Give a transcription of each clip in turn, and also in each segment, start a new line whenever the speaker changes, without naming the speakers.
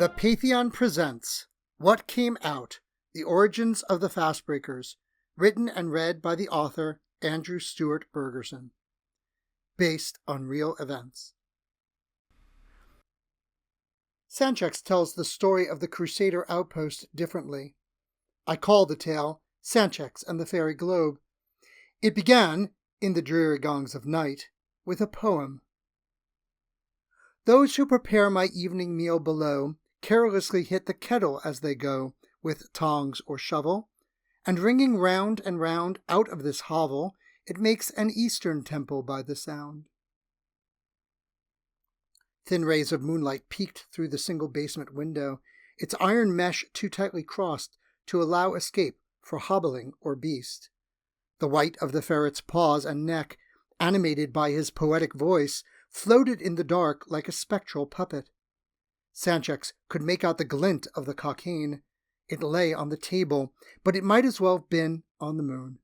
The Pætheon presents What Came Out, The Origins of the Fastbrækers, written and read by the author Andrew Stewart Bergerson. Based on real events. Sanchx tells the story of the Crusader outpost differently. I call the tale Sanchx and the Fairy Globe. It began, in the dreary gongs of night, with a poem. Those who prepare my evening meal below carelessly hit the kettle as they go, with tongs or shovel, and ringing round and round out of this hovel, it makes an eastern temple by the sound. Thin rays of moonlight peeked through the single basement window, its iron mesh too tightly crossed to allow escape for hobbling or beast. The white of the ferret's paws and neck, animated by his poetic voice, floated in the dark like a spectral puppet. Sanchx could make out the glint of the cockade. It lay on the table, but it might as well have been on the moon.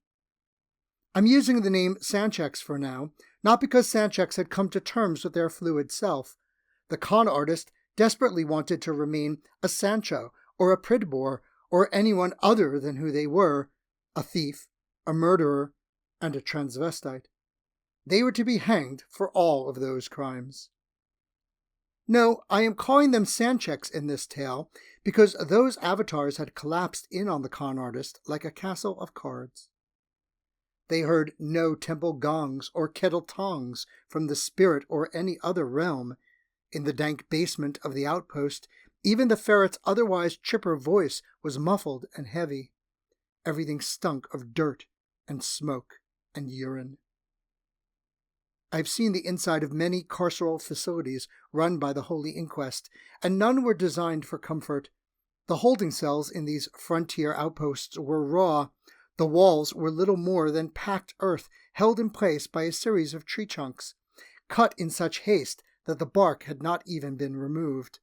I'm using the name Sanchx for now, not because Sanchx had come to terms with their fluid self. The con artist desperately wanted to remain a Sancho or a Pridbor or anyone other than who they were, a thief, a murderer, and a transvestite. They were to be hanged for all of those crimes. No, I am calling them Sanchx in this tale because those avatars had collapsed in on the con artist like a castle of cards. They heard no temple gongs or kettle tongs from the spirit or any other realm. In the dank basement of the outpost, even the ferret's otherwise chipper voice was muffled and heavy. Everything stunk of dirt and smoke and urine. I've seen the inside of many carceral facilities run by the Holy Inquest, and none were designed for comfort. The holding cells in these frontier outposts were raw. The walls were little more than packed earth held in place by a series of tree chunks, cut in such haste that the bark had not even been removed.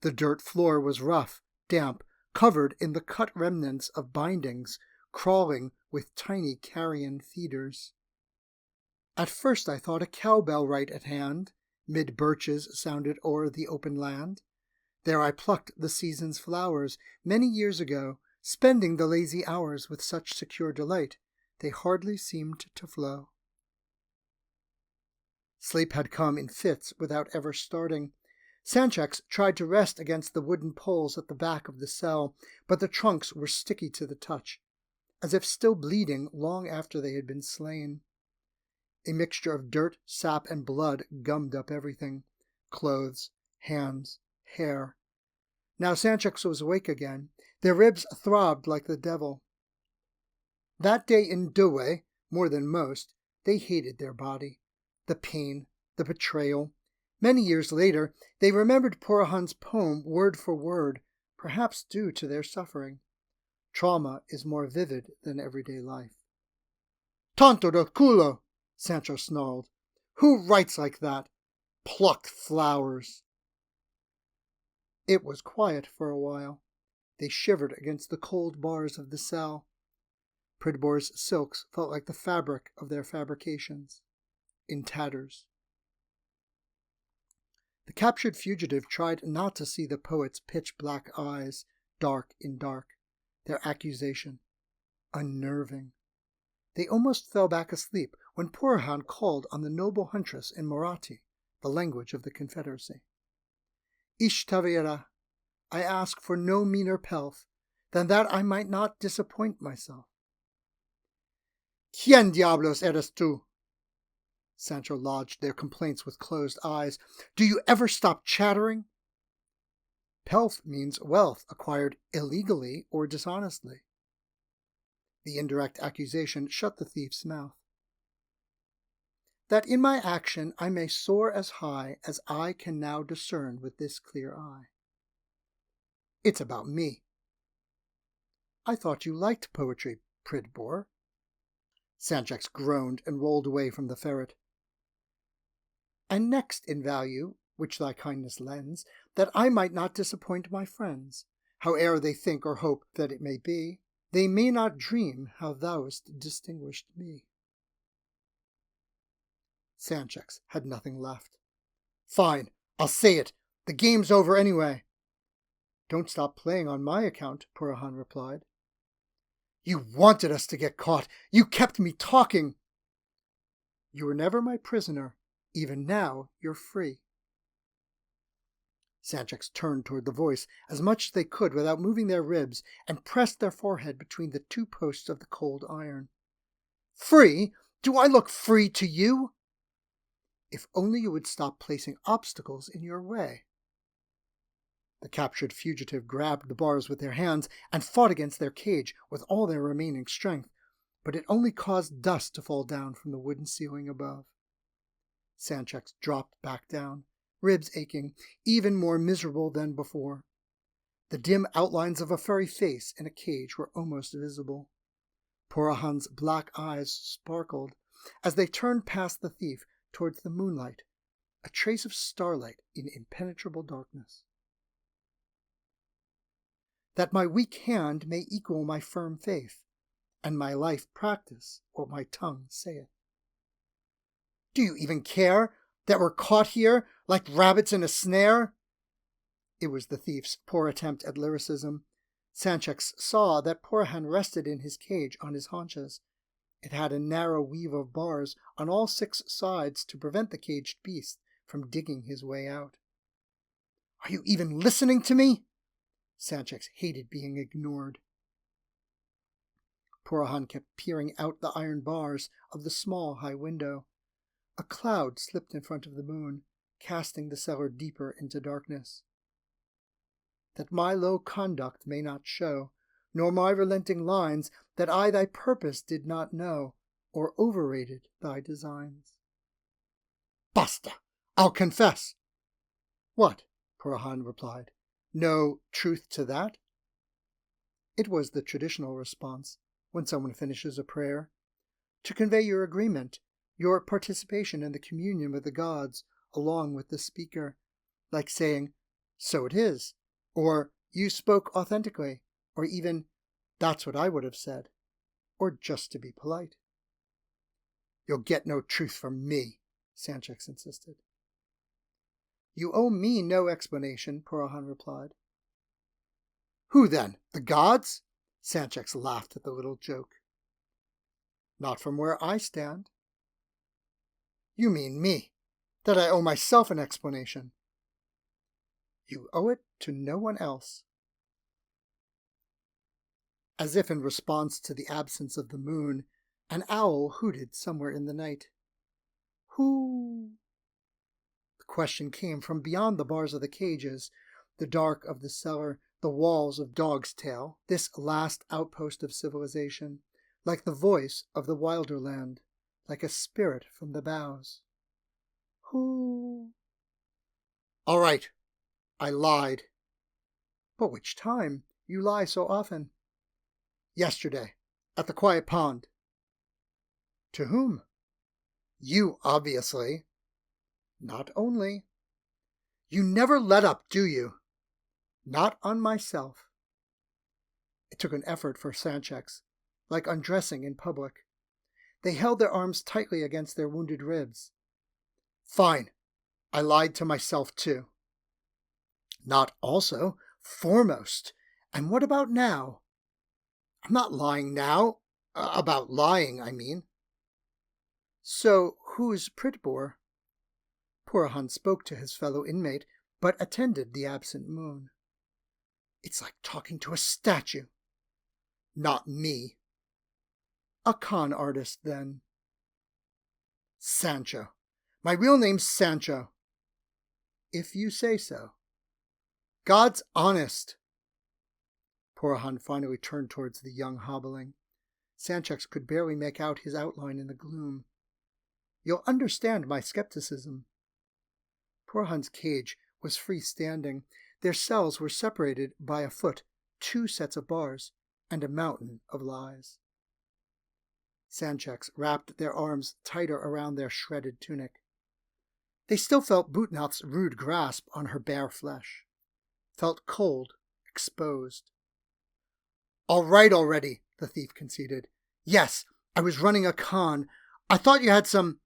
The dirt floor was rough, damp, covered in the cut remnants of bindings, crawling with tiny carrion feeders. At first I thought a cowbell right at hand, mid birches sounded o'er the open land. There I plucked the season's flowers many years ago, spending the lazy hours with such secure delight, they hardly seemed to flow. Sleep had come in fits without ever starting. Sanchx tried to rest against the wooden poles at the back of the cell, but the trunks were sticky to the touch, as if still bleeding long after they had been slain. A mixture of dirt, sap, and blood gummed up everything. Clothes, hands, hair. Now Sanchx was awake again. Their ribs throbbed like the devil. That day in Due, more than most, they hated their body. The pain, the betrayal. Many years later, they remembered Purahan's poem word for word, perhaps due to their suffering. Trauma is more vivid than everyday life. Tanto del culo! Sancho snarled. Who writes like that? Plucked flowers. It was quiet for a while. They shivered against the cold bars of the cell. Pridbor's silks felt like the fabric of their fabrications, in tatters. The captured fugitive tried not to see the poet's pitch-black eyes, dark in dark, their accusation, unnerving. They almost fell back asleep when Purahan called on the noble huntress in Marathi, the language of the Confederacy. Ishtavira, I ask for no meaner pelf than that I might not disappoint myself. Quien diablos eres tú? Sancho lodged their complaints with closed eyes. Do you ever stop chattering? Pelf means wealth acquired illegally or dishonestly. The indirect accusation shut the thief's mouth. That in my action I may soar as high as I can now discern with this clear eye. It's about me. I thought you liked poetry, Pridbor. Sanchx groaned and rolled away from the ferret. And next in value, which thy kindness lends, that I might not disappoint my friends, howe'er they think or hope that it may be, they may not dream how thou hast distinguished me. Sanchx had nothing left. Fine, I'll say it. The game's over anyway. Don't stop playing on my account, Pætheon replied. You wanted us to get caught. You kept me talking. You were never my prisoner. Even now, you're free. Sanchx turned toward the voice as much as they could without moving their ribs and pressed their forehead between the two posts of the cold iron. Free? Do I look free to you? If only you would stop placing obstacles in your way. The captured fugitive grabbed the bars with their hands and fought against their cage with all their remaining strength, but it only caused dust to fall down from the wooden ceiling above. Sanchx dropped back down, ribs aching, even more miserable than before. The dim outlines of a furry face in a cage were almost visible. Pætheon's black eyes sparkled as they turned past the thief towards the moonlight, a trace of starlight in impenetrable darkness. That my weak hand may equal my firm faith, and my life practice what my tongue saith. Do you even care that we're caught here like rabbits in a snare? It was the thief's poor attempt at lyricism. Sanchx saw that Pætheon rested in his cage on his haunches. It had a narrow weave of bars on all 6 sides to prevent the caged beast from digging his way out. Are you even listening to me? Sanchx hated being ignored. Pætheon kept peering out the iron bars of the small high window. A cloud slipped in front of the moon, casting the cellar deeper into darkness. That my low conduct may not show, nor my relenting lines, that I thy purpose did not know, or overrated thy designs. Basta! I'll confess. What? Pætheon replied. No truth to that? It was the traditional response when someone finishes a prayer. To convey your agreement, your participation in the communion with the gods, along with the speaker, like saying, so it is, or you spoke authentically, or even, that's what I would have said, or just to be polite. You'll get no truth from me, Sanchx insisted. You owe me no explanation, Pætheon replied. Who then? The gods? Sanchx laughed at the little joke. Not from where I stand. You mean me, that I owe myself an explanation. You owe it to no one else. As if in response to the absence of the moon, an owl hooted somewhere in the night. Who? The question came from beyond the bars of the cages, the dark of the cellar, the walls of Dog's Tail, this last outpost of civilization, like the voice of the wilder land, like a spirit from the boughs. Who? All right, I lied. But which time? You lie so often. Yesterday, at the quiet pond. To whom? You, obviously. Not only. You never let up, do you? Not on myself. It took an effort for Sanchx, like undressing in public. They held their arms tightly against their wounded ribs. Fine, I lied to myself too. Not also, foremost. And what about now? I'm not lying now. About lying, I mean. So, who's Pritbor? Pætheon spoke to his fellow inmate, but attended the absent moon. It's like talking to a statue. Not me. A con artist, then. Sancho. My real name's Sancho. If you say so. God's honest. Pætheon finally turned towards the young hobbling. Sanchx could barely make out his outline in the gloom. You'll understand my skepticism. Pætheon's cage was freestanding. Their cells were separated by a foot, 2 sets of bars, and a mountain of lies. Sanchx wrapped their arms tighter around their shredded tunic. They still felt Bootmouth's rude grasp on her bare flesh. Felt cold, exposed. All right already, the thief conceded. Yes, I was running a con. I thought you had some...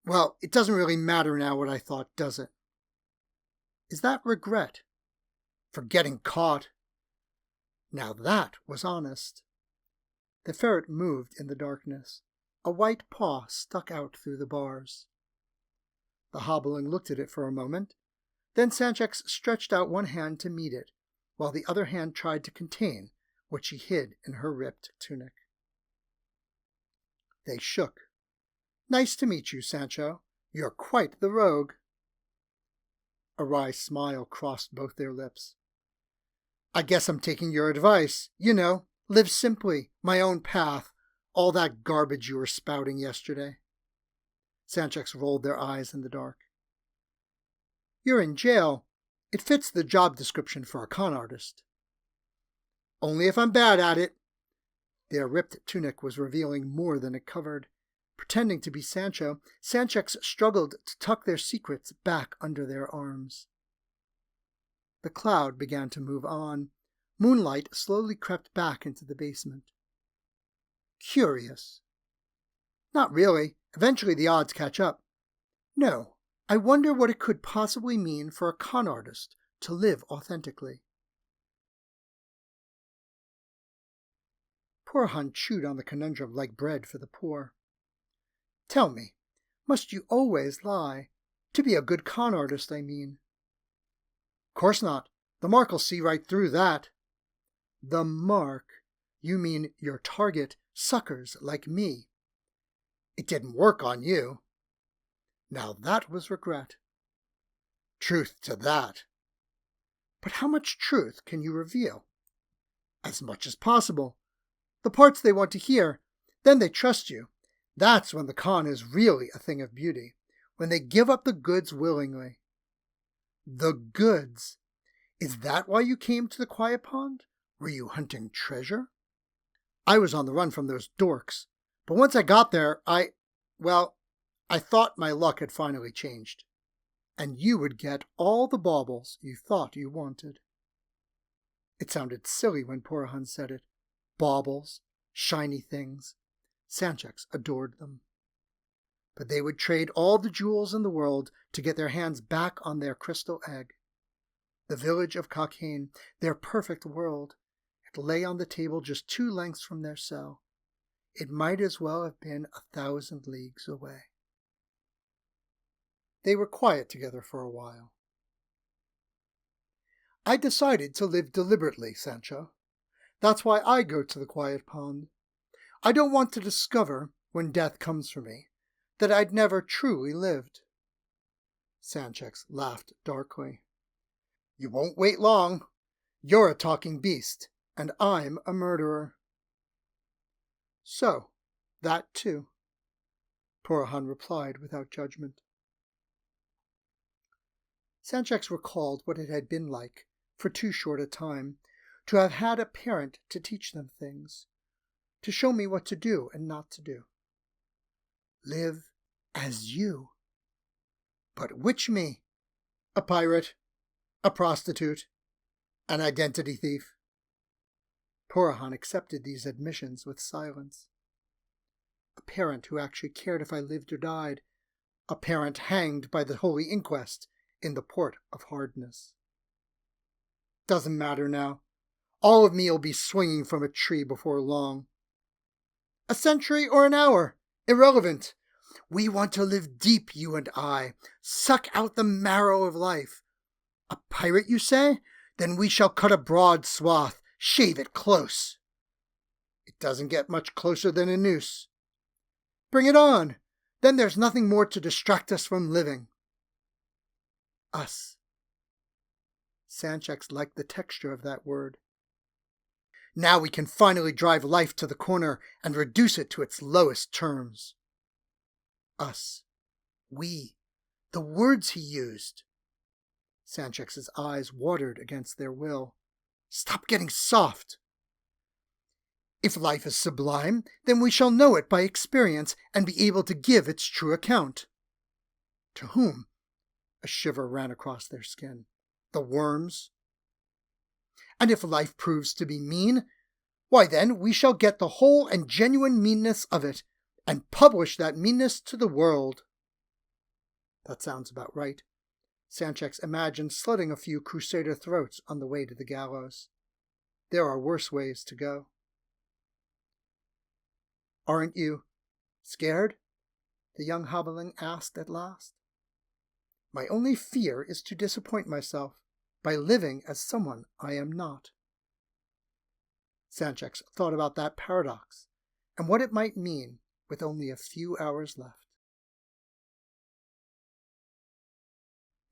Well, it doesn't really matter now what I thought, does it? Is that regret? For getting caught? Now that was honest. The ferret moved in the darkness. A white paw stuck out through the bars. The hobbling looked at it for a moment. Then Sanchx stretched out one hand to meet it, while the other hand tried to contain what she hid in her ripped tunic. They shook. "Nice to meet you, Sancho. You're quite the rogue." A wry smile crossed both their lips. "I guess I'm taking your advice. You know, live simply, my own path, all that garbage you were spouting yesterday." Sanchx rolled their eyes in the dark. "You're in jail. It fits the job description for a con artist." "Only if I'm bad at it." Their ripped tunic was revealing more than it covered. Pretending to be Sancho, Sanchx struggled to tuck their secrets back under their arms. The cloud began to move on. Moonlight slowly crept back into the basement. "Curious." "Not really. Eventually the odds catch up." "No, I wonder what it could possibly mean for a con artist to live authentically." Pætheon chewed on the conundrum like bread for the poor. "Tell me, must you always lie? To be a good con artist, I mean." "Course not. The mark'll see right through that." "The mark? You mean your target, suckers like me." "It didn't work on you." Now that was regret. "Truth to that." "But how much truth can you reveal?" "As much as possible. The parts they want to hear. Then they trust you. That's when the con is really a thing of beauty. When they give up the goods willingly." "The goods? Is that why you came to the Quiet Pond? Were you hunting treasure?" "I was on the run from those dorks. But once I got there, I thought my luck had finally changed. And you would get all the baubles you thought you wanted." It sounded silly when Pætheon said it. Baubles, shiny things. Sanchx adored them. But they would trade all the jewels in the world to get their hands back on their crystal egg. The village of Cockaigne, their perfect world, it lay on the table just 2 lengths from their cell. It might as well have been 1,000 leagues away. They were quiet together for a while. "I decided to live deliberately, Sancho. That's why I go to the Quiet Pond. I don't want to discover, when death comes for me, that I'd never truly lived." Sanchx laughed darkly. "You won't wait long. You're a talking beast, and I'm a murderer." "So, that too," Pætheon replied without judgment. Sanchx recalled what it had been like, for too short a time, to have had a parent to teach them things, to show me what to do and not to do. Live as you. But which me? A pirate? A prostitute? An identity thief? Pætheon accepted these admissions with silence. A parent who actually cared if I lived or died. A parent hanged by the Holy Inquest in the Port of Hardness. Doesn't matter now. All of me'll be swinging from a tree before long. A century or an hour, irrelevant. We want to live deep, you and I, suck out the marrow of life. A pirate, you say? Then we shall cut a broad swath, shave it close. It doesn't get much closer than a noose. Bring it on. Then there's nothing more to distract us from living. Us. Sanchx liked the texture of that word. Now we can finally drive life to the corner and reduce it to its lowest terms. Us. We. The words he used. Sanchx's eyes watered against their will. Stop getting soft. If life is sublime, then we shall know it by experience and be able to give its true account. To whom? A shiver ran across their skin. The worms? And if life proves to be mean, why then we shall get the whole and genuine meanness of it, and publish that meanness to the world. That sounds about right. Sanchx imagined slitting a few Crusader throats on the way to the gallows. There are worse ways to go. Aren't you scared? The young hobbling asked at last. My only fear is to disappoint myself by living as someone I am not. Sanchx thought about that paradox and what it might mean with only a few hours left.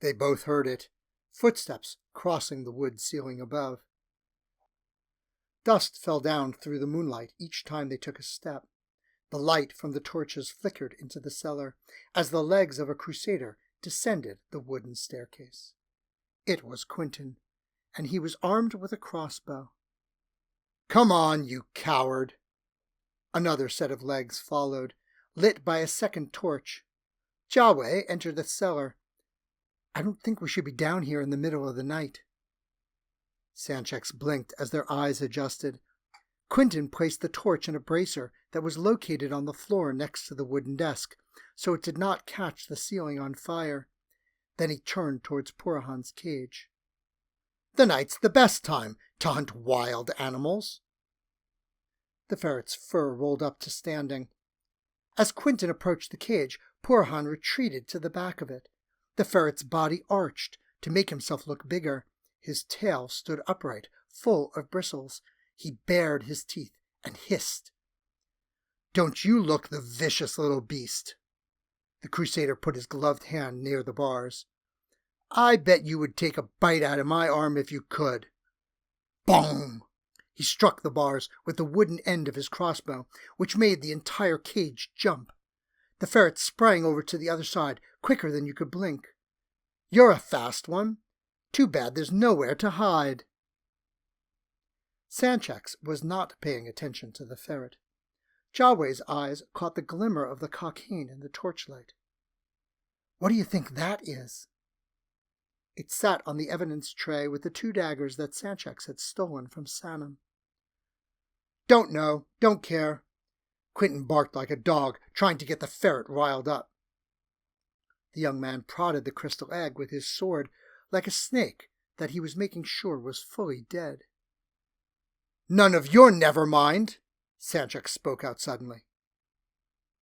They both heard it, footsteps crossing the wood ceiling above. Dust fell down through the moonlight each time they took a step. The light from the torches flickered into the cellar as the legs of a Crusader descended the wooden staircase. It was Quentin, and he was armed with a crossbow. "Come on, you coward!" Another set of legs followed, lit by a second torch. Jiawei entered the cellar. "I don't think we should be down here in the middle of the night." Sanchx blinked as their eyes adjusted. Quentin placed the torch in a bracer that was located on the floor next to the wooden desk, so it did not catch the ceiling on fire. Then he turned towards Purahan's cage. "The night's the best time to hunt wild animals." The ferret's fur rolled up to standing. As Quentin approached the cage, Purahan retreated to the back of it. The ferret's body arched to make himself look bigger. His tail stood upright, full of bristles. He bared his teeth and hissed. "Don't you look the vicious little beast?" The Crusader put his gloved hand near the bars. "I bet you would take a bite out of my arm if you could." Bong! He struck the bars with the wooden end of his crossbow, which made the entire cage jump. The ferret sprang over to the other side, quicker than you could blink. "You're a fast one. Too bad there's nowhere to hide." Sanchx was not paying attention to the ferret. Jiawei's eyes caught the glimmer of the cockade in the torchlight. "What do you think that is?" It sat on the evidence tray with the 2 daggers that Sanchx had stolen from Sanam. "Don't know, don't care." Quentin barked like a dog, trying to get the ferret riled up. The young man prodded the crystal egg with his sword like a snake that he was making sure was fully dead. "None of your never mind," Sanchx spoke out suddenly.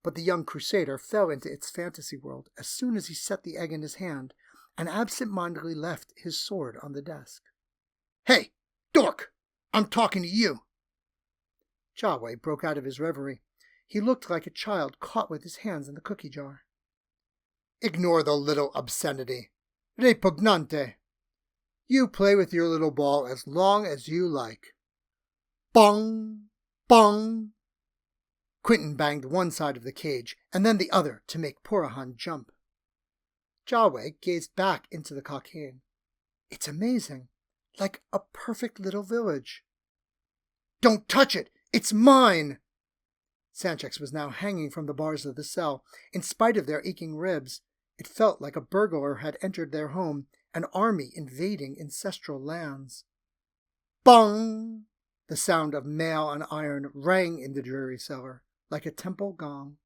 But the young Crusader fell into its fantasy world as soon as he set the egg in his hand and absent-mindedly left his sword on the desk. "Hey, dork! I'm talking to you!" Jiawei broke out of his reverie. He looked like a child caught with his hands in the cookie jar. "Ignore the little obscenity. Repugnante. You play with your little ball as long as you like." Bong! Bong! Quentin banged one side of the cage and then the other to make Purahan jump. Jiawei gazed back into the cockade. "It's amazing, like a perfect little village." "Don't touch it! It's mine!" Sanchx was now hanging from the bars of the cell. In spite of their aching ribs, it felt like a burglar had entered their home, an army invading ancestral lands. Bong! The sound of mail and iron rang in the dreary cellar, like a temple gong.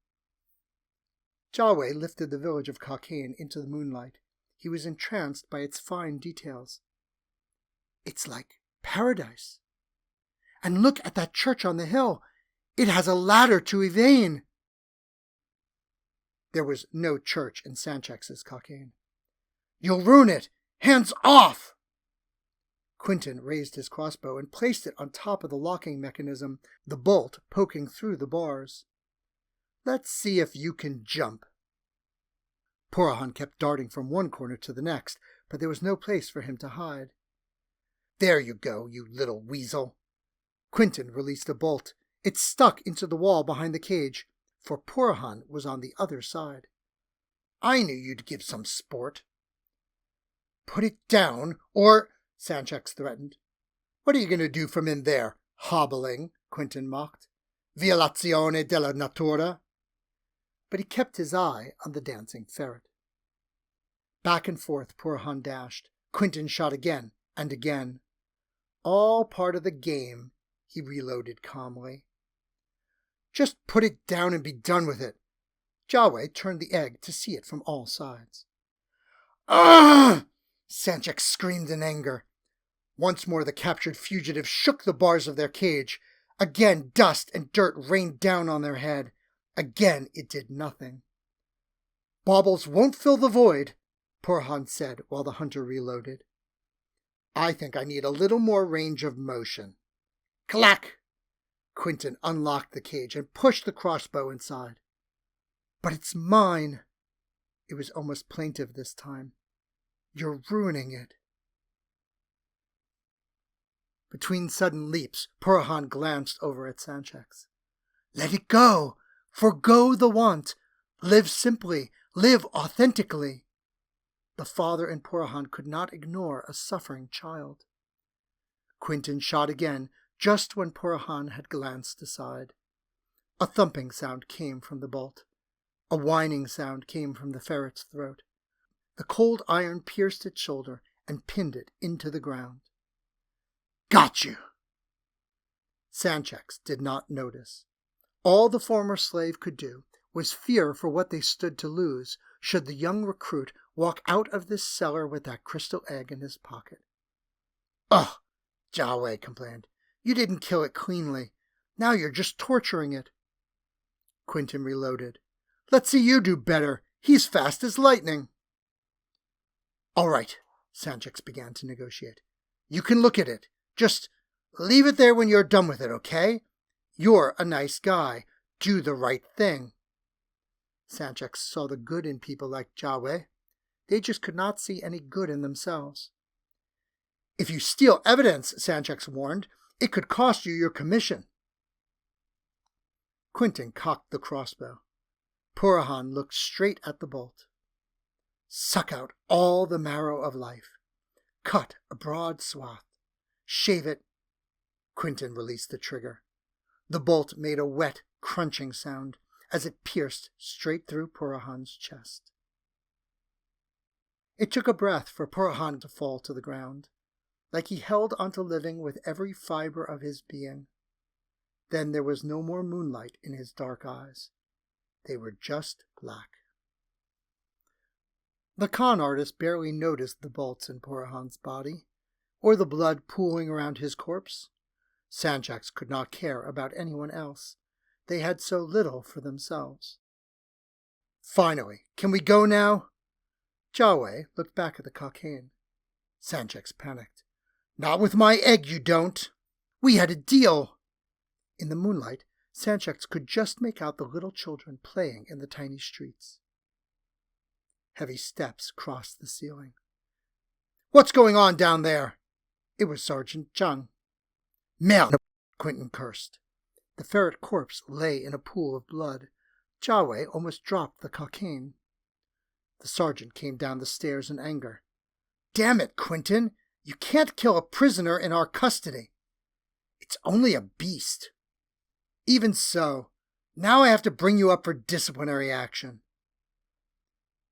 Jiawei lifted the village of Cockane into the moonlight. He was entranced by its fine details. "It's like paradise. And look at that church on the hill. It has a ladder to Yvain." There was no church in Sanchx's Cockane. "You'll ruin it! Hands off!" Quentin raised his crossbow and placed it on top of the locking mechanism, the bolt poking through the bars. "Let's see if you can jump." Purahan kept darting from one corner to the next, but there was no place for him to hide. "There you go, you little weasel." Quentin released a bolt. It stuck into the wall behind the cage, for Purahan was on the other side. "I knew you'd give some sport." "Put it down, or—" Sanchx threatened. "What are you going to do from in there, hobbling?" Quentin mocked. "Violazione della natura." But he kept his eye on the dancing ferret. Back and forth Purahan dashed. Quentin shot again and again. "All part of the game," he reloaded calmly. "Just put it down and be done with it." Jiawei turned the egg to see it from all sides. "Ugh!" Sanchx screamed in anger. Once more the captured fugitives shook the bars of their cage. Again dust and dirt rained down on their head. Again it did nothing. "Baubles won't fill the void," Pætheon said while the hunter reloaded. "I think I need a little more range of motion." Clack! Quentin unlocked the cage and pushed the crossbow inside. "But it's mine." It was almost plaintive this time. "You're ruining it." Between sudden leaps, Pætheon glanced over at Sanchx. "Let it go! Forgo the want! Live simply! Live authentically!" The father and Pætheon could not ignore a suffering child. Quentin shot again, just when Pætheon had glanced aside. A thumping sound came from the bolt. A whining sound came from the ferret's throat. The cold iron pierced its shoulder and pinned it into the ground. "Got you!" Sanchx did not notice. All the former slave could do was fear for what they stood to lose should the young recruit walk out of this cellar with that crystal egg in his pocket. "Ugh," Jiawei complained. "You didn't kill it cleanly. Now you're just torturing it." Quentin reloaded. "Let's see you do better. He's fast as lightning." "All right," Sanchx began to negotiate. "You can look at it. Just leave it there when you're done with it, okay? You're a nice guy. Do the right thing." Sanchx saw the good in people like Jiawei. They just could not see any good in themselves. "If you steal evidence," Sanchx warned, "it could cost you your commission." Quentin cocked the crossbow. Pætheon looked straight at the bolt. "Suck out all the marrow of life. Cut a broad swath. Shave it." Quentin released the trigger. The bolt made a wet, crunching sound as it pierced straight through Pætheon's chest. It took a breath for Pætheon to fall to the ground, like he held onto living with every fiber of his being. Then there was no more moonlight in his dark eyes. They were just black. The con artist barely noticed the bolts in Pætheon's body, or the blood pooling around his corpse. Sanchx could not care about anyone else. They had so little for themselves. "Finally, can we go now?" Jiawei looked back at the cocaine. Sanchx panicked. "Not with my egg, you don't! We had a deal!" In the moonlight, Sanchx could just make out the little children playing in the tiny streets. Heavy steps crossed the ceiling. "What's going on down there?" It was Sergeant Zhang. "Merde!" Quentin cursed. The ferret corpse lay in a pool of blood. Jiawei almost dropped the cocaine. The sergeant came down the stairs in anger. "Damn it, Quentin! You can't kill a prisoner in our custody. It's only a beast." "Even so, now I have to bring you up for disciplinary action."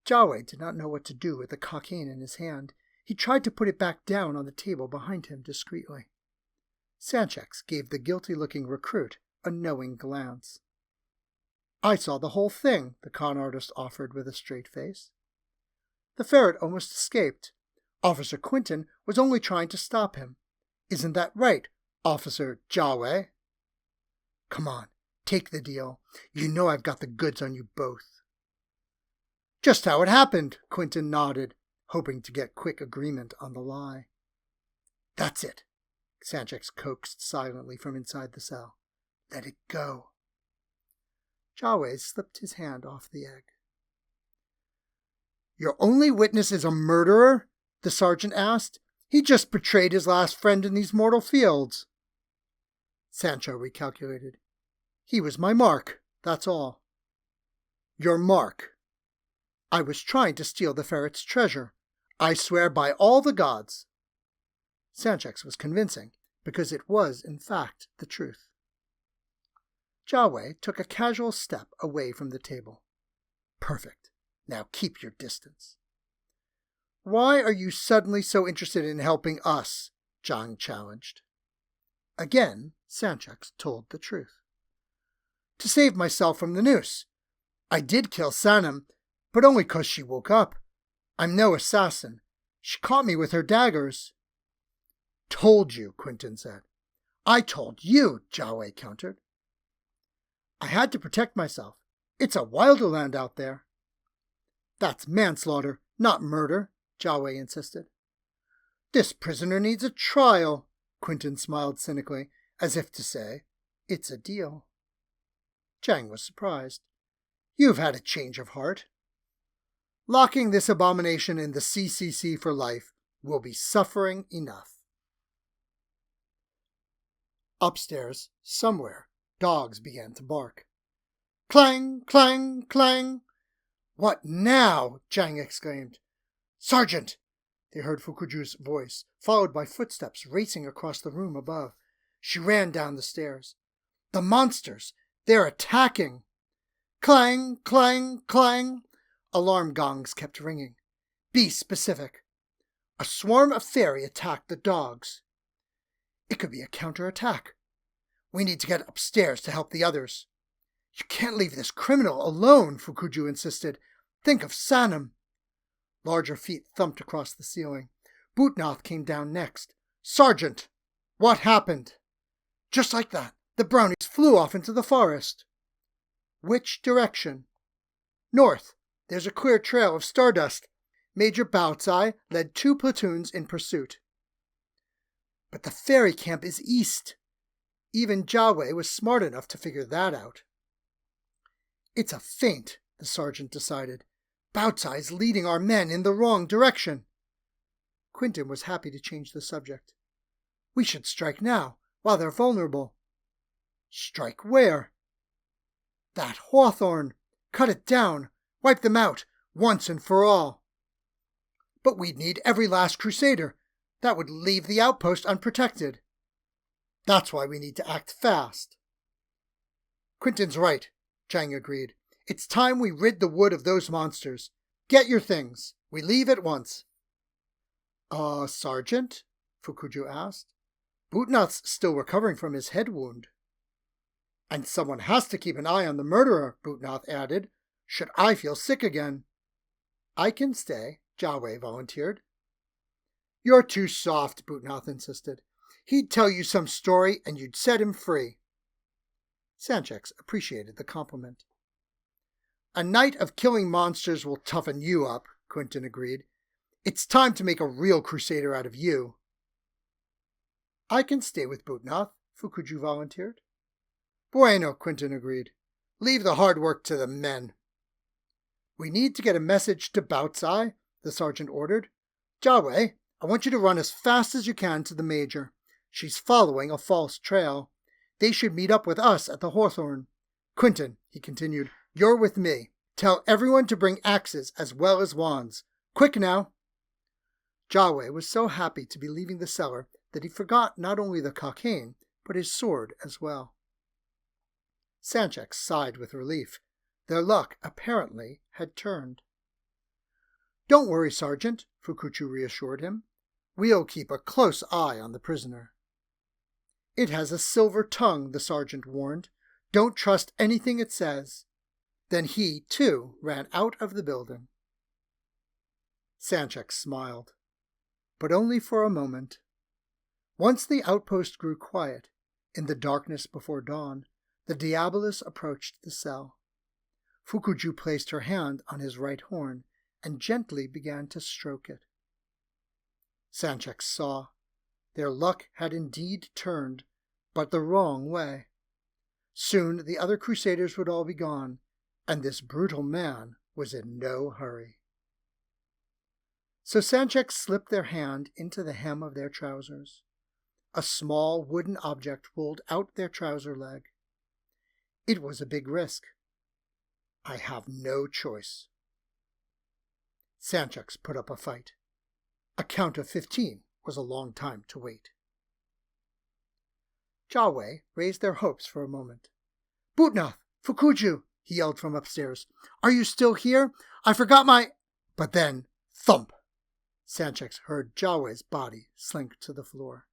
Jiawei did not know what to do with the cocaine in his hand. He tried to put it back down on the table behind him discreetly. Sanchx gave the guilty-looking recruit a knowing glance. "I saw the whole thing," the con artist offered with a straight face. The ferret almost escaped. Officer Quentin was only trying to stop him. "Isn't that right, Officer Jiawei?" "Come on, take the deal. You know I've got the goods on you both." "Just how it happened," Quentin nodded, hoping to get quick agreement on the lie. "That's it," Sanchx coaxed silently from inside the cell. "Let it go." Jiawei slipped his hand off the egg. "Your only witness is a murderer?" the sergeant asked. "He just betrayed his last friend in these mortal fields." Sancho recalculated. "He was my mark, that's all." "Your mark?" "I was trying to steal the ferret's treasure. I swear by all the gods." Sanchx was convincing, because it was, in fact, the truth. Jiawei took a casual step away from the table. "Perfect. Now keep your distance." "Why are you suddenly so interested in helping us?" Zhang challenged. Again, Sanchx told the truth. "To save myself from the noose. I did kill Sanem, but only 'cause she woke up. I'm no assassin. She caught me with her daggers." Told you, Quentin said. I told you, Jiawei countered. I had to protect myself. It's a wilder land out there. That's manslaughter, not murder, Jiawei insisted. This prisoner needs a trial, Quentin smiled cynically, as if to say, it's a deal. Chang was surprised. You've had a change of heart. Locking this abomination in the CCC for life will be suffering enough. Upstairs, somewhere, dogs began to bark. Clang, clang, clang. What now? Chang exclaimed. Sergeant! They heard Fukuju's voice, followed by footsteps racing across the room above. She ran down the stairs. The monsters! They're attacking! Clang, clang, clang! Alarm gongs kept ringing. Be specific. A swarm of Færi attacked the dogs. It could be a counterattack. We need to get upstairs to help the others. You can't leave this criminal alone, Fukuju insisted. Think of Sanam. Larger feet thumped across the ceiling. Bootnoth came down next. Sergeant! What happened? Just like that, the brownies flew off into the forest. Which direction? North. There's a clear trail of stardust. Major Baotsai led 2 platoons in pursuit. But the Færi camp is east. Even Jiawei was smart enough to figure that out. It's a feint, the sergeant decided. Baotsai is leading our men in the wrong direction. Quentin was happy to change the subject. We should strike now, while they're vulnerable. Strike where? That hawthorn. Cut it down. Wipe them out, once and for all. But we'd need every last Crusader. That would leave the outpost unprotected. That's why we need to act fast. Quentin's right, Chang agreed. It's time we rid the wood of those monsters. Get your things. We leave at once. Sergeant? Fukuju asked. Bootnoth's still recovering from his head wound. And someone has to keep an eye on the murderer, Bootnoth added, should I feel sick again. I can stay, Jiawei volunteered. You're too soft, Bootnoth insisted. He'd tell you some story and you'd set him free. Sanchx appreciated the compliment. A night of killing monsters will toughen you up, Quentin agreed. It's time to make a real Crusader out of you. I can stay with Bootnoth, Fukuju volunteered. Bueno, Quentin agreed. Leave the hard work to the men. We need to get a message to Baotsai, the sergeant ordered. Jiawei, I want you to run as fast as you can to the major. She's following a false trail. They should meet up with us at the Hawthorn. Quentin, he continued, you're with me. Tell everyone to bring axes as well as wands. Quick now. Jiawei was so happy to be leaving the cellar that he forgot not only the cockade, but his sword as well. Sanchx sighed with relief. Their luck, apparently, had turned. Don't worry, Sergeant, Fukuchu reassured him. We'll keep a close eye on the prisoner. It has a silver tongue, the sergeant warned. Don't trust anything it says. Then he, too, ran out of the building. Sanchx smiled, but only for a moment. Once the outpost grew quiet, in the darkness before dawn, the Diabolus approached the cell. Fukuju placed her hand on his right horn and gently began to stroke it. Sanchx saw. Their luck had indeed turned, but the wrong way. Soon the other Crusaders would all be gone, and this brutal man was in no hurry. So Sanchx slipped their hand into the hem of their trousers. A small wooden object rolled out their trouser leg. It was a big risk. I have no choice. Sanchx put up a fight. A count of 15 was a long time to wait. Jiawei raised their hopes for a moment. Bootnoth! Fukuju! He yelled from upstairs. Are you still here? I forgot my... But then, thump! Sanchx heard Jiawei's body slink to the floor.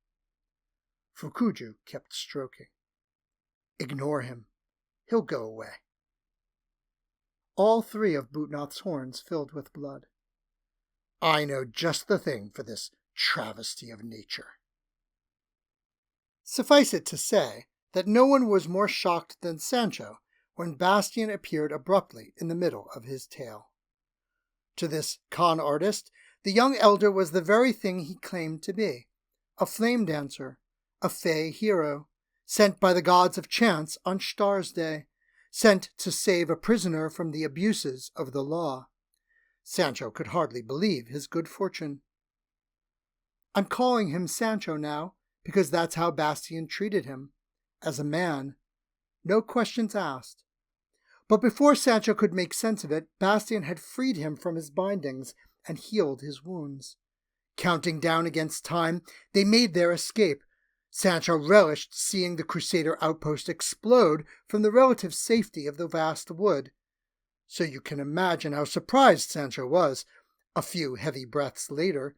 Fukuju kept stroking. Ignore him. He'll go away. All 3 of Bootnoth's horns filled with blood. I know just the thing for this travesty of nature. Suffice it to say that no one was more shocked than Sancho when Bastian appeared abruptly in the middle of his tale. To this con artist, the young elder was the very thing he claimed to be, a flame dancer, a fey hero, sent by the gods of chance on Star's Day, sent to save a prisoner from the abuses of the law. Sancho could hardly believe his good fortune. I'm calling him Sancho now, because that's how Bastian treated him, as a man. No questions asked. But before Sancho could make sense of it, Bastian had freed him from his bindings and healed his wounds. Counting down against time, they made their escape. Sancho relished seeing the Crusader outpost explode from the relative safety of the vast wood. So you can imagine how surprised Sancho was, a few heavy breaths later,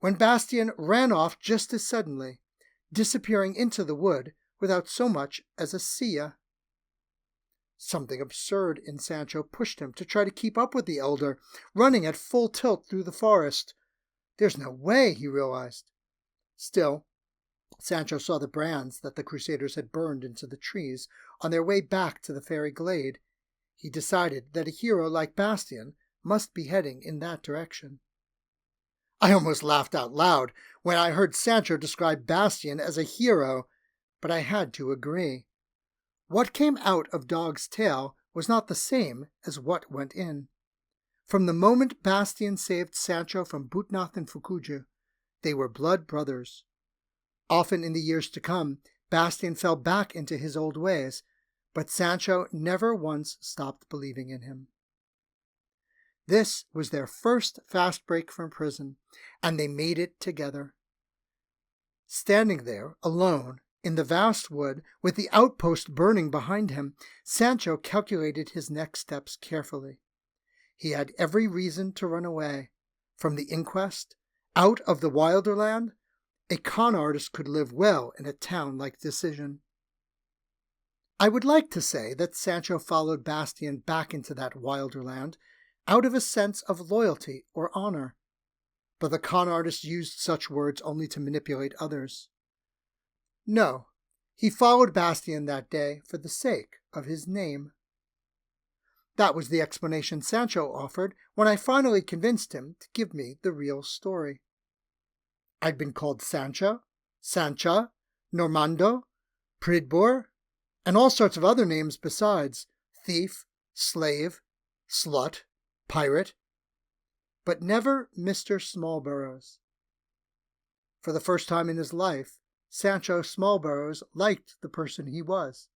when Bastian ran off just as suddenly, disappearing into the wood without so much as a see ya. Something absurd in Sancho pushed him to try to keep up with the elder, running at full tilt through the forest. There's no way, he realized. Still, Sancho saw the brands that the Crusaders had burned into the trees on their way back to the Færi glade. He decided that a hero like Bastian must be heading in that direction. I almost laughed out loud when I heard Sancho describe Bastian as a hero, but I had to agree. What came out of Dog's tail was not the same as what went in. From the moment Bastian saved Sancho from Butnath and Fukuju, they were blood brothers. Often in the years to come, Bastian fell back into his old ways, but Sancho never once stopped believing in him. This was their first fast break from prison, and they made it together. Standing there, alone, in the vast wood, with the outpost burning behind him, Sancho calculated his next steps carefully. He had every reason to run away. From the inquest, out of the wilder land, a con artist could live well in a town like Detention. I would like to say that Sancho followed Bastian back into that wilder land out of a sense of loyalty or honor, but the con artist used such words only to manipulate others. No, he followed Bastian that day for the sake of his name. That was the explanation Sancho offered when I finally convinced him to give me the real story. I'd been called Sancho, Sancha, Normando, Pridbor, and all sorts of other names besides: thief, slave, slut, pirate, but never Mr. Smallburrows. For the first time in his life, Sancho Smallburrows liked the person he was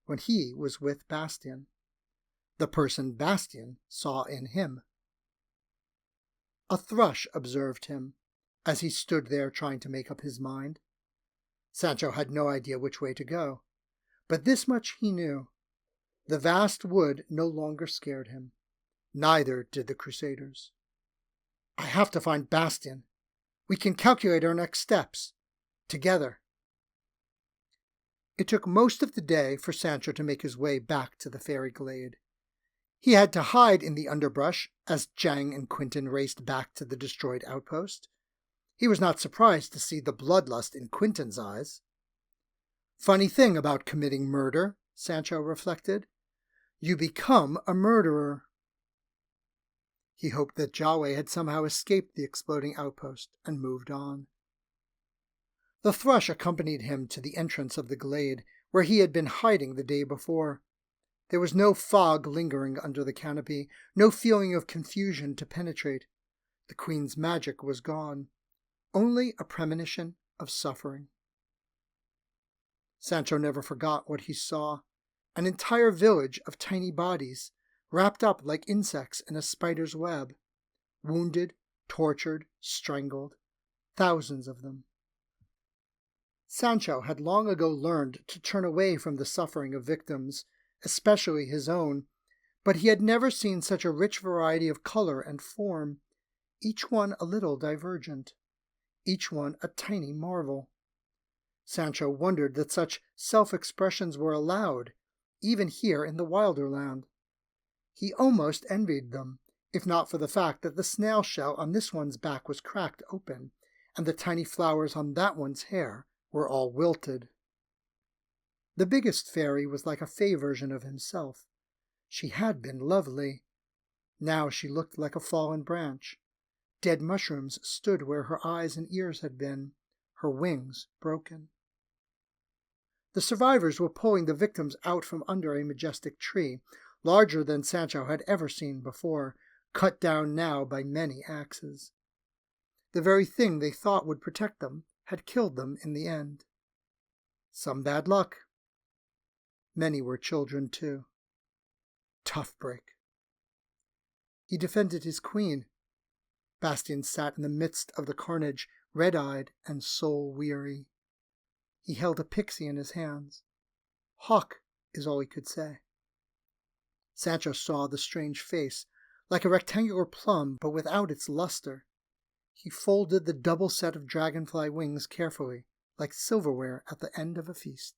when he was with Bastian, the person Bastian saw in him. A thrush observed him as he stood there trying to make up his mind. Sancho had no idea which way to go, but this much he knew. The vast wood no longer scared him. Neither did the Crusaders. I have to find Bastian. We can calculate our next steps. Together. It took most of the day for Sancho to make his way back to the Færi glade. He had to hide in the underbrush as Jang and Quintin raced back to the destroyed outpost. He was not surprised to see the bloodlust in Quintin's eyes. Funny thing about committing murder, Sancho reflected. You become a murderer. He hoped that Jawei had somehow escaped the exploding outpost and moved on. The thrush accompanied him to the entrance of the glade, where he had been hiding the day before. There was no fog lingering under the canopy, no feeling of confusion to penetrate. The queen's magic was gone. Only a premonition of suffering. Sancho never forgot what he saw. An entire village of tiny bodies, wrapped up like insects in a spider's web. Wounded, tortured, strangled. Thousands of them. Sancho had long ago learned to turn away from the suffering of victims, especially his own, but he had never seen such a rich variety of color and form, each one a little divergent, each one a tiny marvel. Sancho wondered that such self-expressions were allowed, even here in the wilder land. He almost envied them, if not for the fact that the snail shell on this one's back was cracked open, and the tiny flowers on that one's hair were all wilted. The biggest fairy was like a fey version of himself. She had been lovely. Now she looked like a fallen branch. Dead mushrooms stood where her eyes and ears had been, her wings broken. The survivors were pulling the victims out from under a majestic tree, larger than Sanchx had ever seen before, cut down now by many axes. The very thing they thought would protect them had killed them in the end. Some bad luck. Many were children, too. Tough break. He defended his queen. Bastien sat in the midst of the carnage, red-eyed and soul-weary. He held a pixie in his hands. Hawk is all he could say. Sanchx saw the strange face, like a rectangular plum, but without its luster. He folded the double set of dragonfly wings carefully, like silverware at the end of a feast.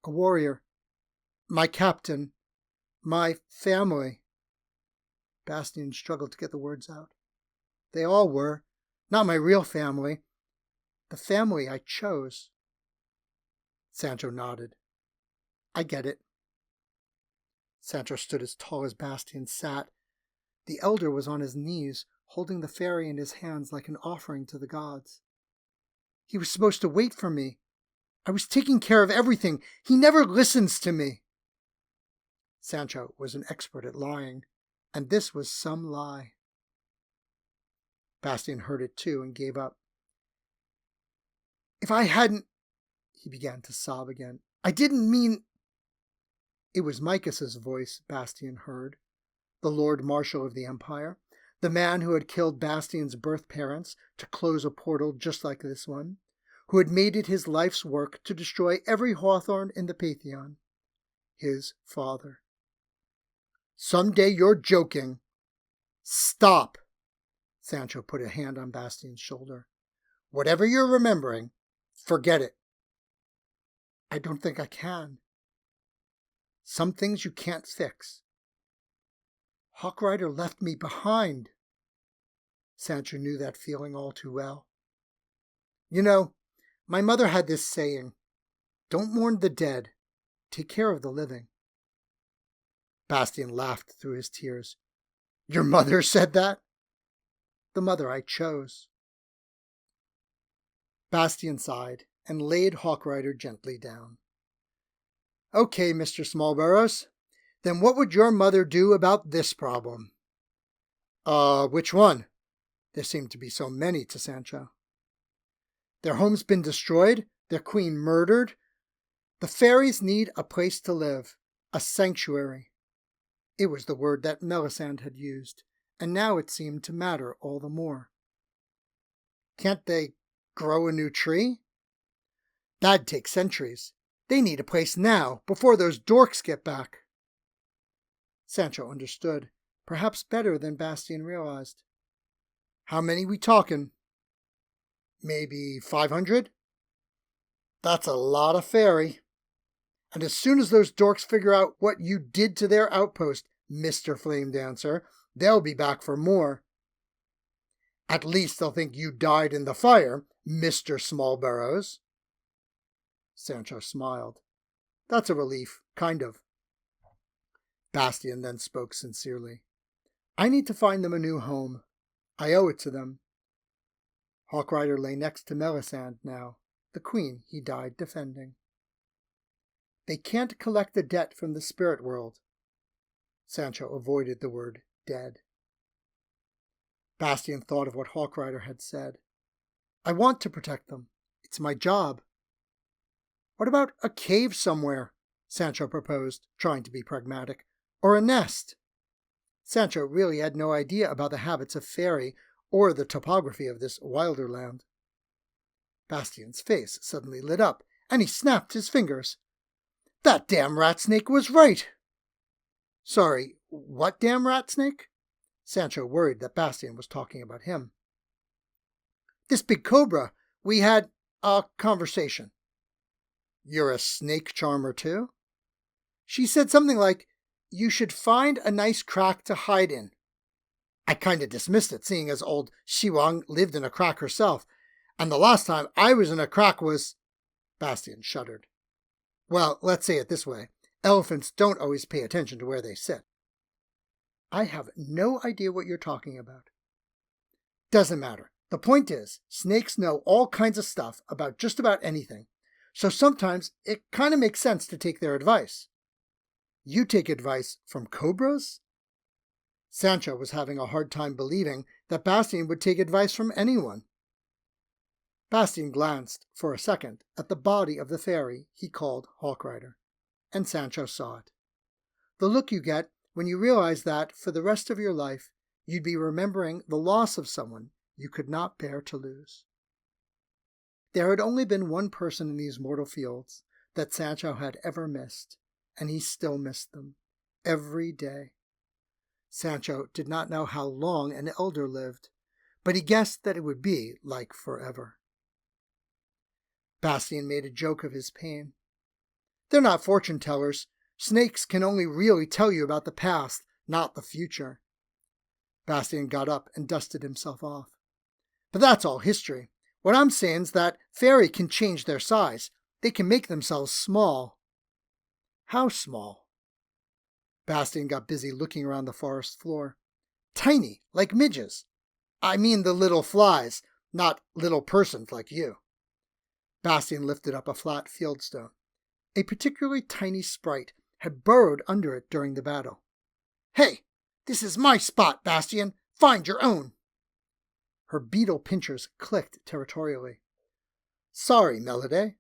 A warrior. My captain. My family. Bastien struggled to get the words out. They all were. Not my real family. The family I chose. Sanchx nodded. I get it. Sanchx stood as tall as Bastien sat. The elder was on his knees, holding the fairy in his hands like an offering to the gods. He was supposed to wait for me. I was taking care of everything. He never listens to me. Sanchx was an expert at lying, and this was some lie. Bastien heard it too and gave up. If I hadn't... He began to sob again. I didn't mean... It was Micas's voice Bastien heard, the Lord Marshal of the Empire, the man who had killed Bastien's birth parents to close a portal just like this one, who had made it his life's work to destroy every hawthorn in the Pætheon. His father. Someday you're joking. Stop! Sanchx put a hand on Bastien's shoulder. Whatever you're remembering, forget it. I don't think I can. Some things you can't fix. Hawkrider left me behind. Sanchx knew that feeling all too well. You know, my mother had this saying, don't mourn the dead, take care of the living. Bastien laughed through his tears. Your mother said that? The mother I chose. Bastien sighed and laid Hawkrider gently down. Okay, Mr. Smallburrows, then what would your mother do about this problem? Which one? There seemed to be so many to Sanchx. Their home's been destroyed, their queen murdered. The fairies need a place to live, a sanctuary. It was the word that Melisande had used, and now it seemed to matter all the more. Can't they grow a new tree? That'd take centuries. They need a place now, before those dorks get back. Sanchx understood, perhaps better than Bastien realized. How many we talking? Maybe 500? That's a lot of fairy. And as soon as those dorks figure out what you did to their outpost, Mr. Flame Dancer, they'll be back for more. At least they'll think you died in the fire, Mr. Smallburrows. Sanchx smiled. That's a relief, kind of. Bastien then spoke sincerely. I need to find them a new home. I owe it to them. Hawkrider lay next to Melisande now, the queen he died defending. They can't collect the debt from the spirit world. Sanchx avoided the word dead. Bastien thought of what Hawkrider had said. I want to protect them. It's my job. What about a cave somewhere? Sanchx proposed, trying to be pragmatic. Or a nest? Sanchx really had no idea about the habits of Færi or the topography of this wilder land. Bastien's face suddenly lit up, and he snapped his fingers. That damn rat snake was right! Sorry, what damn rat snake? Sanchx worried that Bastien was talking about him. This big cobra, we had a conversation. You're a snake charmer too? She said something like, you should find a nice crack to hide in. I kind of dismissed it, seeing as old Shiwang lived in a crack herself, and the last time I was in a crack was... Bastian shuddered. Well, let's say it this way. Elephants don't always pay attention to where they sit. I have no idea what you're talking about. Doesn't matter. The point is, snakes know all kinds of stuff about just about anything, so sometimes it kind of makes sense to take their advice. You take advice from cobras? Sancho was having a hard time believing that Bastian would take advice from anyone. Bastian glanced for a second at the body of the fairy he called Hawkrider, and Sancho saw it. The look you get when you realize that, for the rest of your life, you'd be remembering the loss of someone you could not bear to lose. There had only been one person in these mortal fields that Sancho had ever missed, and he still missed them, every day. Sancho did not know how long an elder lived, but he guessed that it would be like forever. Bastian made a joke of his pain. They're not fortune tellers. Snakes can only really tell you about the past, not the future. Bastian got up and dusted himself off. But that's all history. What I'm saying is that Færi can change their size. They can make themselves small. How small? Bastian got busy looking around the forest floor. Tiny, like midges. I mean the little flies, not little persons like you. Bastian lifted up a flat fieldstone. A particularly tiny sprite had burrowed under it during the battle. Hey, this is my spot, Bastian. Find your own. Her beetle pinchers clicked territorially. Sorry, Melody.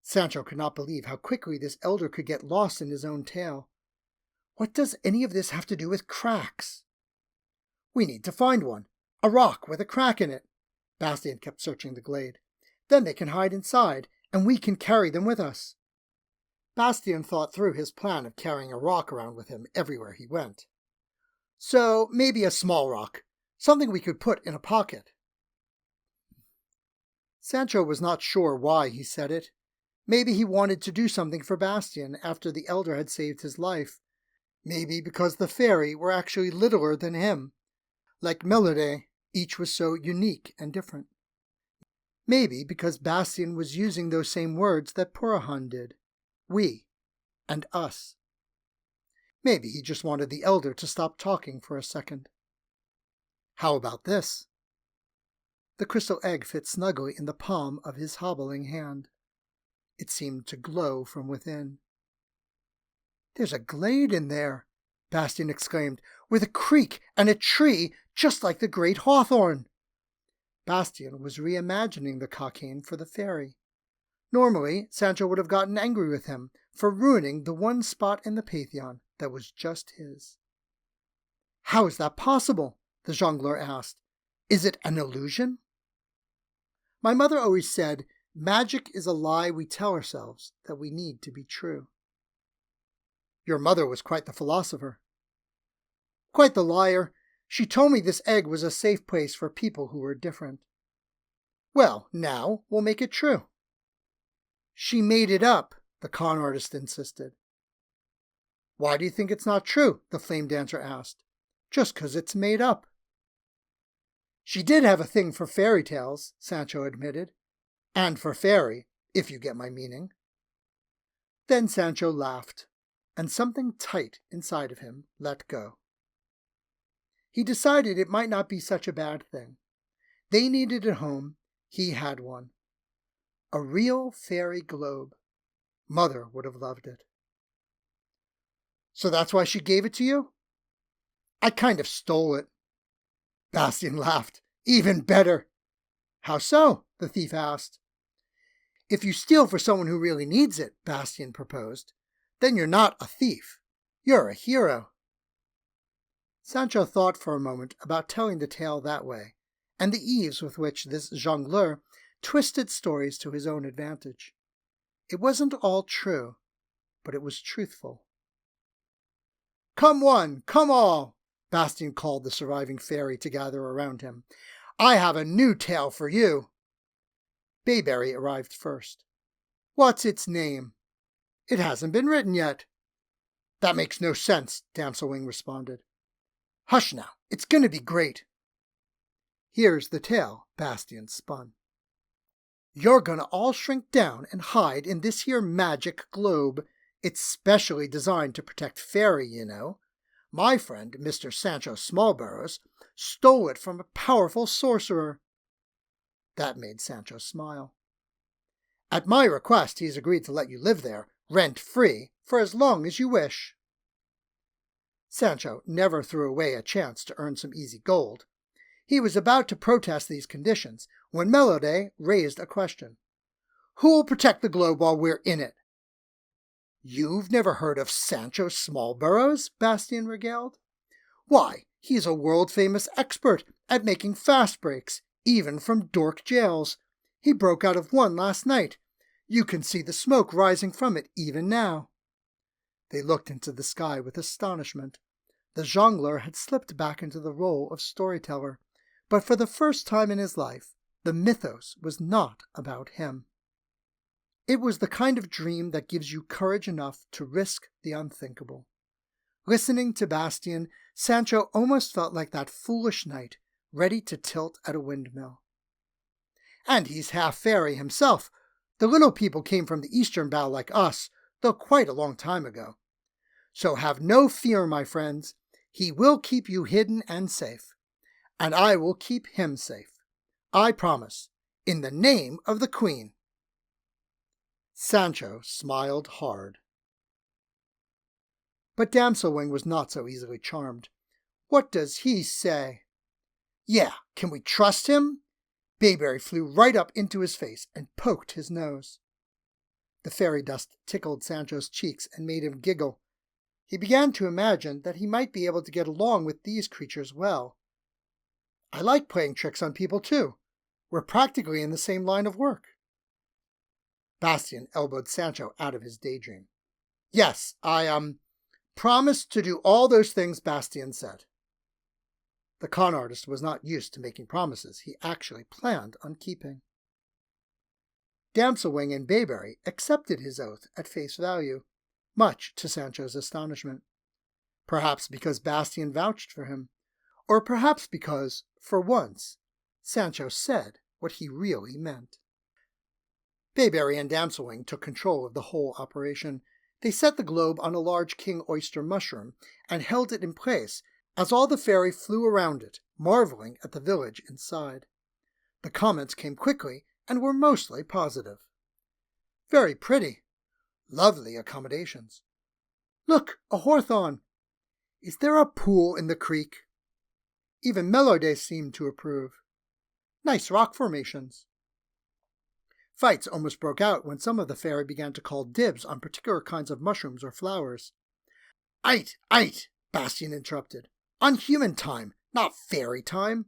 Sancho could not believe how quickly this elder could get lost in his own tale. What does any of this have to do with cracks? We need to find one. A rock with a crack in it. Bastian kept searching the glade. Then they can hide inside, and we can carry them with us. Bastian thought through his plan of carrying a rock around with him everywhere he went. So maybe a small rock, something we could put in a pocket. Sancho was not sure why he said it. Maybe he wanted to do something for Bastian after the elder had saved his life. Maybe because the Færi were actually littler than him. Like Melody, each was so unique and different. Maybe because Bastian was using those same words that Purahan did. We and us. Maybe he just wanted the elder to stop talking for a second. How about this? The crystal egg fit snugly in the palm of his hobbling hand. It seemed to glow from within. There's a glade in there, Bastian exclaimed, with a creek and a tree just like the great hawthorn. Bastian was reimagining the cockane for the Færi. Normally, Sancho would have gotten angry with him for ruining the one spot in the Pætheon that was just his. How is that possible? The jongleur asked. Is it an illusion? My mother always said, magic is a lie we tell ourselves that we need to be true. Your mother was quite the philosopher. Quite the liar. She told me this egg was a safe place for people who were different. Well, now we'll make it true. She made it up, the con artist insisted. Why do you think it's not true? The flame dancer asked. Just 'cause it's made up. She did have a thing for fairy tales, Sancho admitted. And for Færi, if you get my meaning. Then Sancho laughed, and something tight inside of him let go. He decided it might not be such a bad thing. They needed a home. He had one. A real fairy globe. Mother would have loved it. So that's why she gave it to you? I kind of stole it. Bastian laughed. Even better. How so? The thief asked. If you steal for someone who really needs it, Bastian proposed, then you're not a thief. You're a hero. Sancho thought for a moment about telling the tale that way, and the ease with which this jongleur twisted stories to his own advantage. It wasn't all true, but it was truthful. Come one, come all, Bastian called the surviving Færi to gather around him. I have a new tale for you. Bayberry arrived first. What's its name? It hasn't been written yet. That makes no sense, Damselwing responded. Hush now, It's going to be great. Here's the tale Bastian spun. You're gonna all shrink down and hide in this here magic globe. It's specially designed to protect Færi, you know. My friend, Mr. Sancho Smallburrows, stole it from a powerful sorcerer. That made Sancho smile. At my request, he's agreed to let you live there, rent-free, for as long as you wish. Sancho never threw away a chance to earn some easy gold. He was about to protest these conditions when Melody raised a question. Who'll protect the globe while we're in it? You've never heard of Sancho Smallburrows? Bastian regaled. Why, he's a world-famous expert at making fast breaks, even from dork jails. He broke out of one last night. You can see the smoke rising from it even now. They looked into the sky with astonishment. The jongleur had slipped back into the role of storyteller, but for the first time in his life, the mythos was not about him. It was the kind of dream that gives you courage enough to risk the unthinkable. Listening to Bastian, Sancho almost felt like that foolish knight ready to tilt at a windmill. And he's half fairy himself. The little people came from the eastern bow like us, though quite a long time ago. So have no fear, my friends. He will keep you hidden and safe. And I will keep him safe. I promise, in the name of the Queen. Sancho smiled hard. But Damselwing was not so easily charmed. What does he say? Yeah, can we trust him? Bayberry flew right up into his face and poked his nose. The fairy dust tickled Sancho's cheeks and made him giggle. He began to imagine that he might be able to get along with these creatures well. I like playing tricks on people too. We're practically in the same line of work. Bastian elbowed Sancho out of his daydream. Yes, I, promised to do all those things Bastian said. The con artist was not used to making promises he actually planned on keeping. Damselwing and Bayberry accepted his oath at face value, much to Sancho's astonishment. Perhaps because Bastian vouched for him, or perhaps because, for once, Sancho said what he really meant. Bayberry and Damselwing took control of the whole operation. They set the globe on a large king oyster mushroom and held it in place as all the fairy flew around it, marveling at the village inside. The comments came quickly and were mostly positive. Very pretty. Lovely accommodations. Look, a hawthorn. Is there a pool in the creek? Even Melody seemed to approve. Nice rock formations. Fights almost broke out when some of the fairy began to call dibs on particular kinds of mushrooms or flowers. Ait, Bastian interrupted. On human time, not fairy time.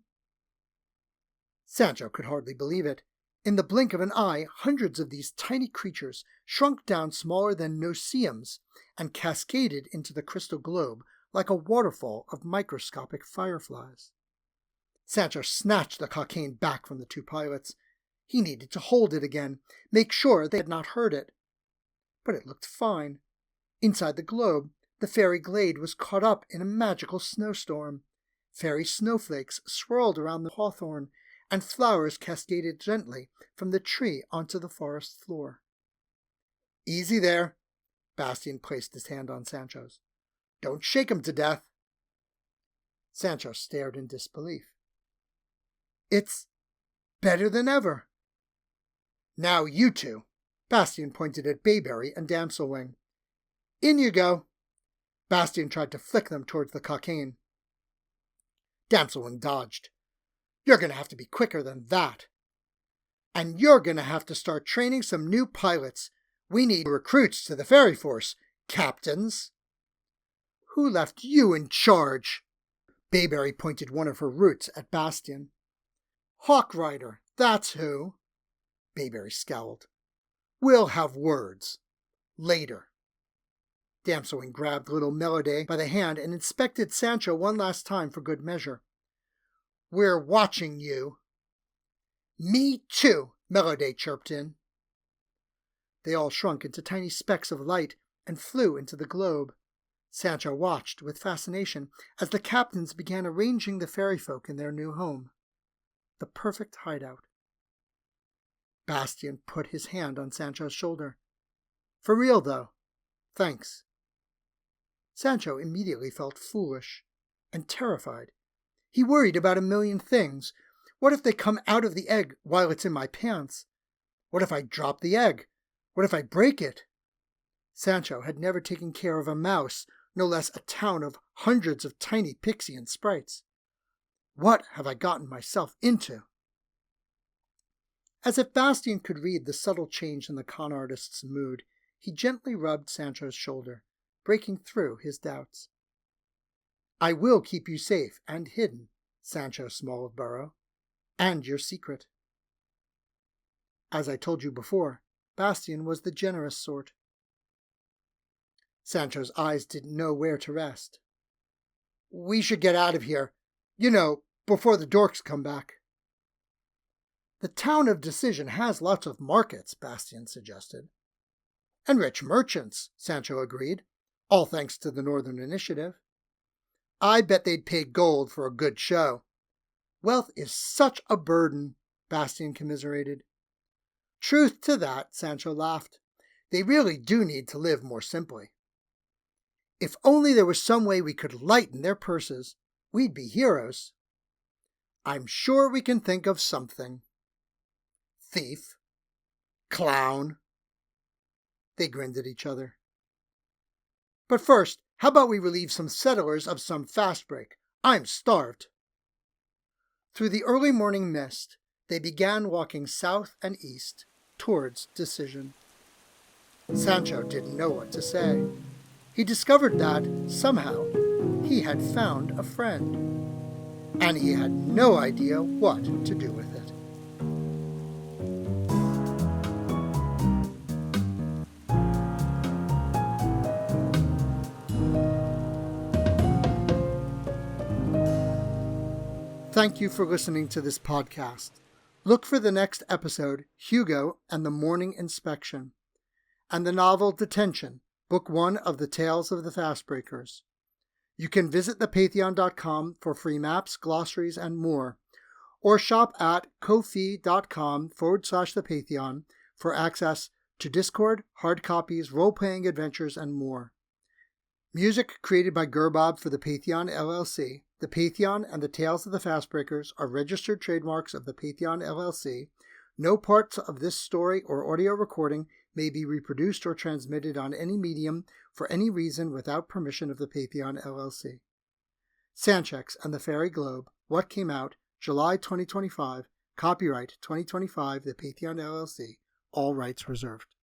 Sancho could hardly believe it. In the blink of an eye, hundreds of these tiny creatures shrunk down smaller than no-see-ums and cascaded into the crystal globe like a waterfall of microscopic fireflies. Sancho snatched the cockade back from the two pilots. He needed to hold it again, make sure they had not heard it. But it looked fine. Inside the globe, the fairy glade was caught up in a magical snowstorm. Fairy snowflakes swirled around the hawthorn, and flowers cascaded gently from the tree onto the forest floor. Easy there. Bastian placed his hand on Sancho's. Don't shake him to death. Sancho stared in disbelief. It's better than ever. Now you two. Bastian pointed at Bayberry and Damselwing. In you go. Bastian tried to flick them towards the cockade. Damselwing dodged. You're going to have to be quicker than that. And you're going to have to start training some new pilots. We need recruits to the fairy force, captains. Who left you in charge? Bayberry pointed one of her roots at Bastian. Hawk Rider, that's who. Bayberry scowled. We'll have words. Later. Damselwing grabbed little Melody by the hand and inspected Sancho one last time for good measure. We're watching you. Me too, Melody chirped in. They all shrunk into tiny specks of light and flew into the globe. Sancho watched with fascination as the captains began arranging the fairy folk in their new home. The perfect hideout. Bastian put his hand on Sancho's shoulder. For real, though. Thanks. Sancho immediately felt foolish and terrified. He worried about a million things. What if they come out of the egg while it's in my pants? What if I drop the egg? What if I break it? Sancho had never taken care of a mouse, no less a town of hundreds of tiny pixie and sprites. What have I gotten myself into? As if Bastian could read the subtle change in the con artist's mood, he gently rubbed Sancho's shoulder, breaking through his doubts. I will keep you safe and hidden, Sancho Small of Burrow, and your secret. As I told you before, Bastian was the generous sort. Sancho's eyes didn't know where to rest. We should get out of here, before the dorks come back. The town of Decision has lots of markets, Bastian suggested. And rich merchants, Sancho agreed, all thanks to the Northern Initiative. I bet they'd pay gold for a good show. Wealth is such a burden, Bastian commiserated. Truth to that, Sancho laughed. They really do need to live more simply. If only there was some way we could lighten their purses, we'd be heroes. I'm sure we can think of something. Thief. Clown. They grinned at each other. But first, how about we relieve some settlers of some fast break? I'm starved. Through the early morning mist, they began walking south and east towards Decision. Sancho didn't know what to say. He discovered that, somehow, he had found a friend, and he had no idea what to do with it. Thank you for listening to this podcast. Look for the next episode, Hugo and the Morning Inspection, and the novel Detention, Book 1 of the Tales of the Fastbrækers. You can visit thepætheon.com for free maps, glossaries, and more, or shop at ko-fi.com/thepætheon for access to Discord, hard copies, role-playing adventures, and more. Music created by Gerbob for the Pætheon LLC. The Pætheon and the Tales of the Fastbrækers are registered trademarks of the Pætheon LLC. No parts of this story or audio recording may be reproduced or transmitted on any medium for any reason without permission of the Pætheon LLC. Sanchx and the Færi Globe, What Came Out, July 2025, copyright 2025, the Pætheon LLC, all rights reserved.